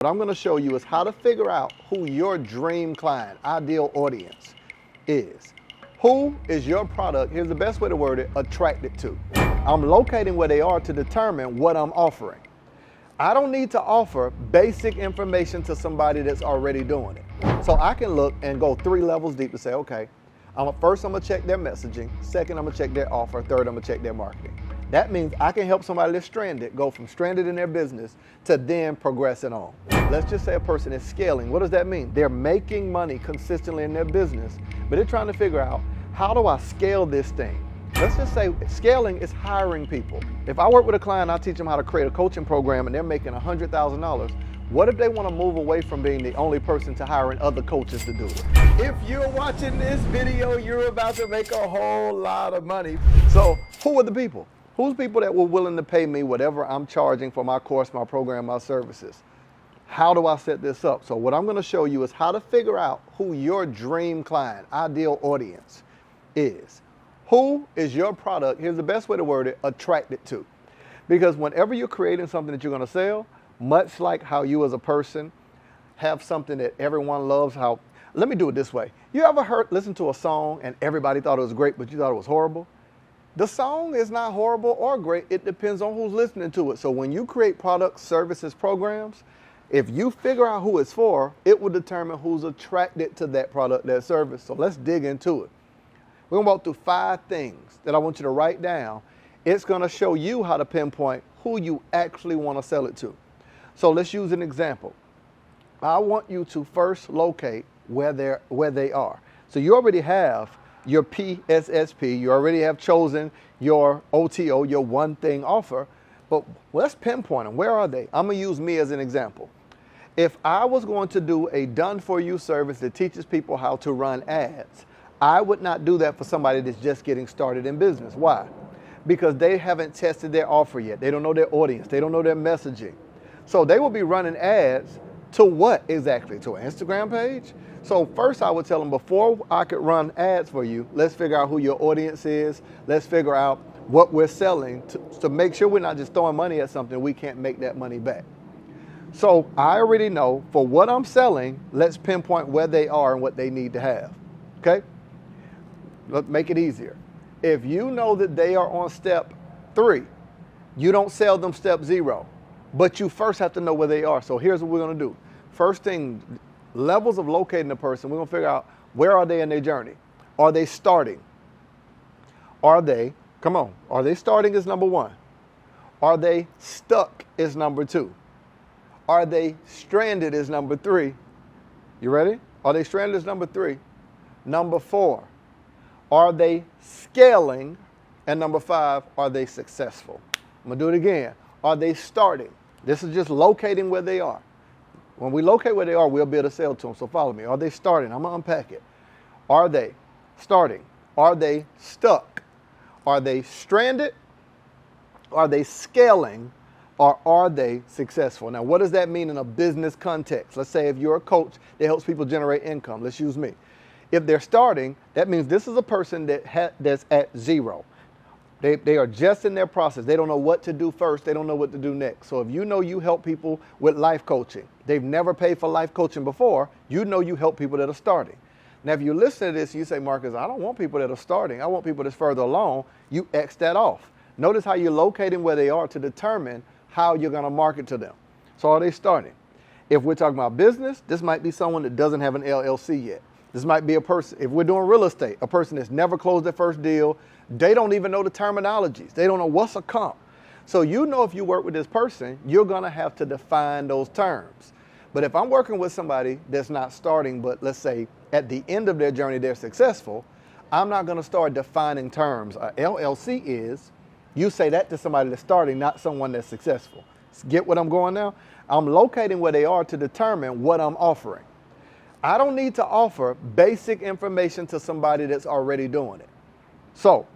What I'm going to show you is how to figure out who your dream client, ideal audience is. Who is your product, here's the best way to word it, attracted to. I'm locating where they are to determine what I'm offering. I don't need to offer basic information to somebody that's already doing it. So I can look and go 3 levels deep to say, okay, first I'm going to check their messaging, second I'm going to check their offer, third I'm going to check their marketing. That means I can help somebody that's stranded go from stranded in their business to then progressing on. Let's just say a person is scaling. What does that mean? They're making money consistently in their business, but they're trying to figure out, how do I scale this thing? Let's just say scaling is hiring people. If I work with a client, I teach them how to create a coaching program and they're making $100,000. What if they want to move away from being the only person to hiring other coaches to do it? If you're watching this video, you're about to make a whole lot of money. So who are the people? Who's people that were willing to pay me whatever I'm charging for my course, my program, my services? How do I set this up? So what I'm going to show you is how to figure out who your dream client, ideal audience is. Who is your product, here's the best way to word it, attracted to. Because whenever you're creating something that you're going to sell, much like how you as a person have something that everyone loves, let me do it this way. You ever listen to a song and everybody thought it was great, but you thought it was horrible? The song is not horrible or great. It depends on who's listening to it. So when you create products, services, programs, if you figure out who it's for, it will determine who's attracted to that product, that service. So let's dig into it. We're going to walk through 5 things that I want you to write down. It's going to show you how to pinpoint who you actually want to sell it to. So let's use an example. I want you to first locate where they are. So you already have your PSSP, you already have chosen your OTO, your one thing offer, but let's pinpoint them. Where are they? I'm going to use me as an example. If I was going to do a done-for-you service that teaches people how to run ads, I would not do that for somebody that's just getting started in business. Why? Because they haven't tested their offer yet. They don't know their audience. They don't know their messaging. So they will be running ads to what exactly? To an Instagram page? So first I would tell them, before I could run ads for you, let's figure out who your audience is. Let's figure out what we're selling to make sure we're not just throwing money at something we can't make that money back. So I already know for what I'm selling, let's pinpoint where they are and what they need to have. Okay? Let's make it easier. If you know that they are on step 3, you don't sell them step 0, but you first have to know where they are. So here's what we're going to do. First thing, levels of locating a person, we're going to figure out, where are they in their journey? Are they starting? Are they starting is number 1. Are they stuck is number 2. Are they stranded is number 3. You ready? Are they stranded is number 3. Number 4, are they scaling? And number 5, are they successful? I'm going to do it again. Are they starting? This is just locating where they are. When we locate where they are, we'll be able to sell to them. So follow me. Are they starting? I'm going to unpack it. Are they starting? Are they stuck? Are they stranded? Are they scaling? Or are they successful? Now, what does that mean in a business context? Let's say if you're a coach that helps people generate income. Let's use me. If they're starting, that means this is a person that's at 0. They are just in their process. They don't know what to do first. They don't know what to do next. So if you know you help people with life coaching, they've never paid for life coaching before, you know you help people that are starting. Now, if you listen to this, you say, Marcus, I don't want people that are starting. I want people that's further along. You X that off. Notice how you're locating where they are to determine how you're going to market to them. So are they starting? If we're talking about business, this might be someone that doesn't have an LLC yet. This might be a person, if we're doing real estate, a person that's never closed their first deal. They don't even know the terminologies. They don't know what's a comp. So you know, if you work with this person, you're going to have to define those terms. But if I'm working with somebody that's not starting, but let's say at the end of their journey, they're successful, I'm not going to start defining terms. A LLC is, you say that to somebody that's starting, not someone that's successful. Get what I'm going now? I'm locating where they are to determine what I'm offering. I don't need to offer basic information to somebody that's already doing it. So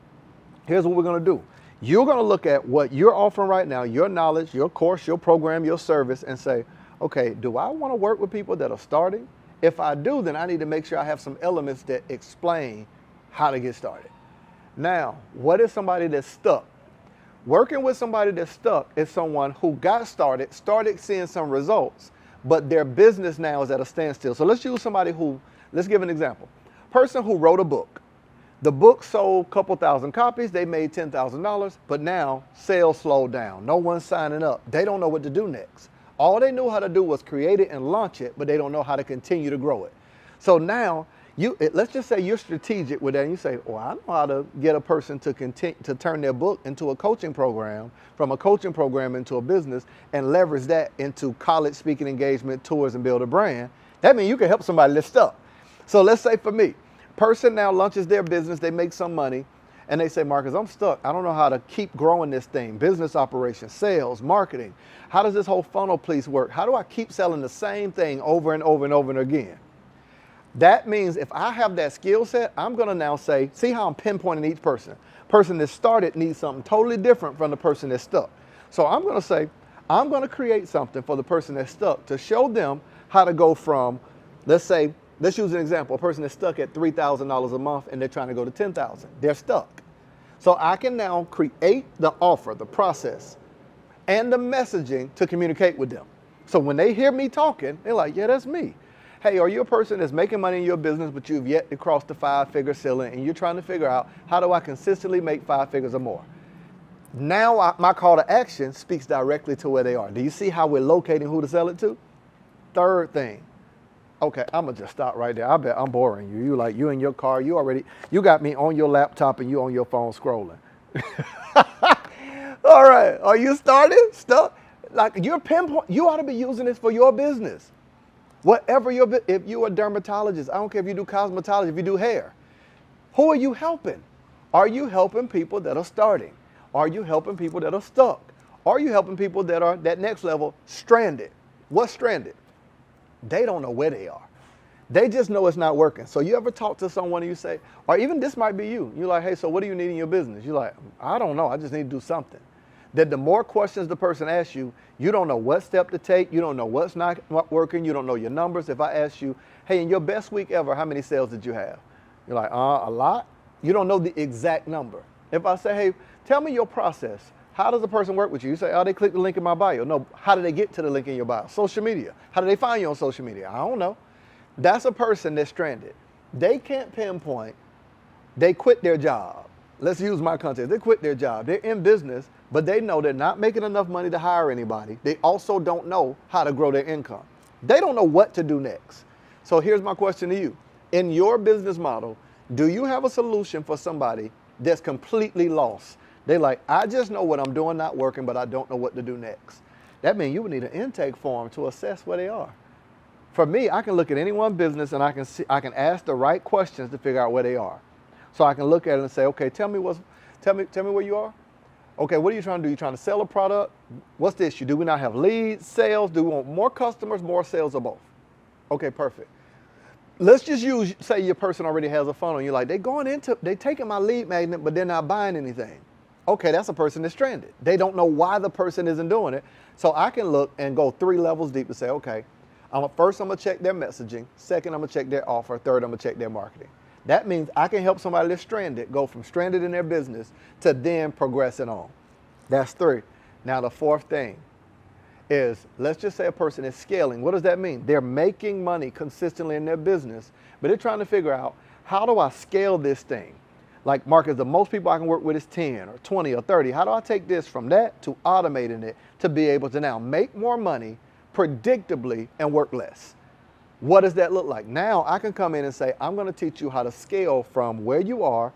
here's what we're going to do. You're going to look at what you're offering right now, your knowledge, your course, your program, your service, and say, okay, do I want to work with people that are starting? If I do, then I need to make sure I have some elements that explain how to get started. Now, what is somebody that's stuck? Working with somebody that's stuck is someone who got started seeing some results, but their business now is at a standstill. So let's use somebody who, let's give an example. Person who wrote a book. The book sold a couple thousand copies. They made $10,000, but now sales slowed down. No one's signing up. They don't know what to do next. All they knew how to do was create it and launch it, but they don't know how to continue to grow it. So now, let's just say you're strategic with that, and you say, well, I know how to get a person to turn their book into a coaching program, from a coaching program into a business, and leverage that into college speaking engagement, tours, and build a brand. That means you can help somebody lift up. So let's say for me, person now launches their business, they make some money, and they say, Marcus, I'm stuck. I don't know how to keep growing this thing. Business operations, sales, marketing. How does this whole funnel piece work? How do I keep selling the same thing over and over and over and again? That means if I have that skill set, I'm going to now say, see how I'm pinpointing each person. Person that started needs something totally different from the person that's stuck. So I'm going to say, I'm going to create something for the person that's stuck to show them how to go from, let's use an example, a person that's stuck at $3,000 a month and they're trying to go to $10,000. They're stuck. So I can now create the offer, the process, and the messaging to communicate with them. So when they hear me talking, they're like, yeah, that's me. Hey, are you a person that's making money in your business, but you've yet to cross the 5-figure ceiling, and you're trying to figure out, how do I consistently make 5 figures or more? Now my call to action speaks directly to where they are. Do you see how we're locating who to sell it to? Third thing. Okay, I'm going to just stop right there. I bet I'm boring you. You in your car, you got me on your laptop and you on your phone scrolling. All right, are you started? Stuck? Like you're pinpoint, you ought to be using this for your business. Whatever if you're a dermatologist, I don't care if you do cosmetology, if you do hair, who are you helping? Are you helping people that are starting? Are you helping people that are stuck? Are you helping people that are that next level stranded? What's stranded? They don't know where they are. They just know it's not working. So you ever talk to someone and you say, or even this might be you. You're like, hey, so what do you need in your business? You're like, I don't know. I just need to do something. That the more questions the person asks you, you don't know what step to take. You don't know what's not working. You don't know your numbers. If I ask you, hey, in your best week ever, how many sales did you have? You're like, a lot. You don't know the exact number. If I say, hey, tell me your process. How does a person work with you? You say, oh, they click the link in my bio. No, how do they get to the link in your bio? Social media. How do they find you on social media? I don't know. That's a person that's stranded. They can't pinpoint. They quit their job. Let's use my context. They quit their job. They're in business, but they know they're not making enough money to hire anybody. They also don't know how to grow their income. They don't know what to do next. So here's my question to you. In your business model, do you have a solution for somebody that's completely lost? They're like, I just know what I'm doing not working, but I don't know what to do next. That means you would need an intake form to assess where they are. For me, I can look at any one business and I can ask the right questions to figure out where they are. So I can look at it and say, okay, tell me where you are. Okay, what are you trying to do? You trying to sell a product? What's the issue? Do we not have leads, sales? Do we want more customers, more sales, or both? Okay, perfect. Let's just say your person already has a funnel and you're like, they taking my lead magnet, but they're not buying anything. Okay, that's a person that's stranded. They don't know why the person isn't doing it. So I can look and go 3 levels deep and say, okay, first I'm gonna check their messaging. Second, I'm gonna check their offer. Third, I'm gonna check their marketing. That means I can help somebody that's stranded go from stranded in their business to then progressing on. That's 3. Now the 4th thing is, let's just say a person is scaling. What does that mean? They're making money consistently in their business, but they're trying to figure out, how do I scale this thing? Like, Marcus, the most people I can work with is 10 or 20 or 30. How do I take this from that to automating it to be able to now make more money predictably and work less? What does that look like? Now I can come in and say, I'm going to teach you how to scale from where you are,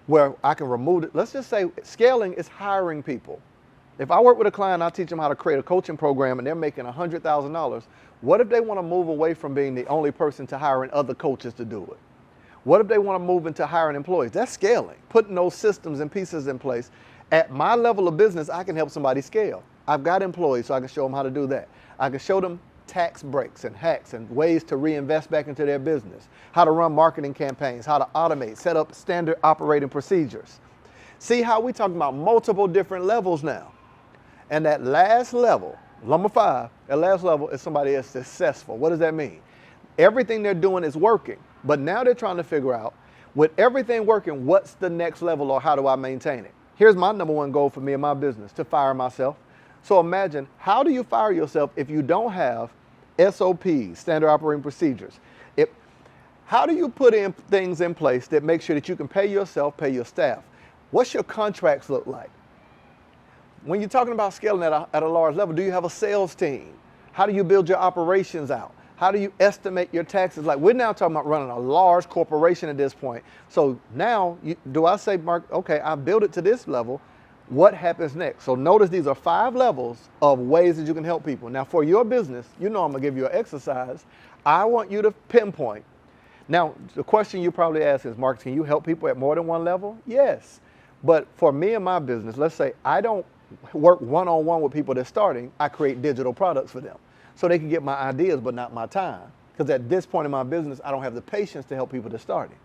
where I can remove it. Let's just say scaling is hiring people. If I work with a client, I teach them how to create a coaching program and they're making $100,000. What if they want to move away from being the only person to hiring other coaches to do it? What if they want to move into hiring employees? That's scaling, putting those systems and pieces in place. At my level of business, I can help somebody scale. I've got employees, so I can show them how to do that. I can show them tax breaks and hacks and ways to reinvest back into their business, how to run marketing campaigns, how to automate, set up standard operating procedures. See how we talking about multiple different levels now. And that last level, number 5, that last level is somebody that's successful. What does that mean? Everything they're doing is working, but now they're trying to figure out, with everything working, what's the next level or how do I maintain it? Here's my number 1 goal for me in my business, to fire myself. So imagine, how do you fire yourself if you don't have SOPs, standard operating procedures. How do you put in things in place that make sure that you can pay yourself, pay your staff? What's your contracts look like? When you're talking about scaling at a large level, do you have a sales team? How do you build your operations out? How do you estimate your taxes? Like, we're now talking about running a large corporation at this point. So now, do I say, Mark, okay, I built it to this level. What happens next? So notice these are 5 levels of ways that you can help people. Now, for your business, you know I'm going to give you an exercise. I want you to pinpoint. Now, the question you probably ask is, Mark, can you help people at more than one level? Yes. But for me and my business, let's say I don't work one-on-one with people that's starting. I create digital products for them so they can get my ideas but not my time. Because at this point in my business, I don't have the patience to help people that's starting.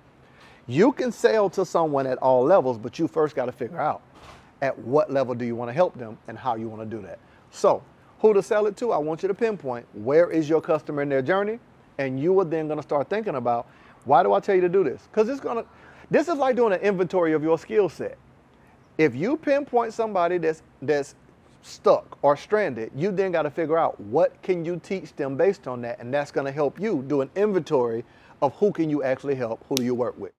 You can sell to someone at all levels, but you first got to figure out at what level do you want to help them and how you want to do that. So who to sell it to, I want you to pinpoint where is your customer in their journey, and you are then going to start thinking about, why do I tell you to do this? Because this is like doing an inventory of your skill set. If you pinpoint somebody that's stuck or stranded, you then got to figure out what can you teach them based on that, and that's going to help you do an inventory of who can you actually help, who do you work with.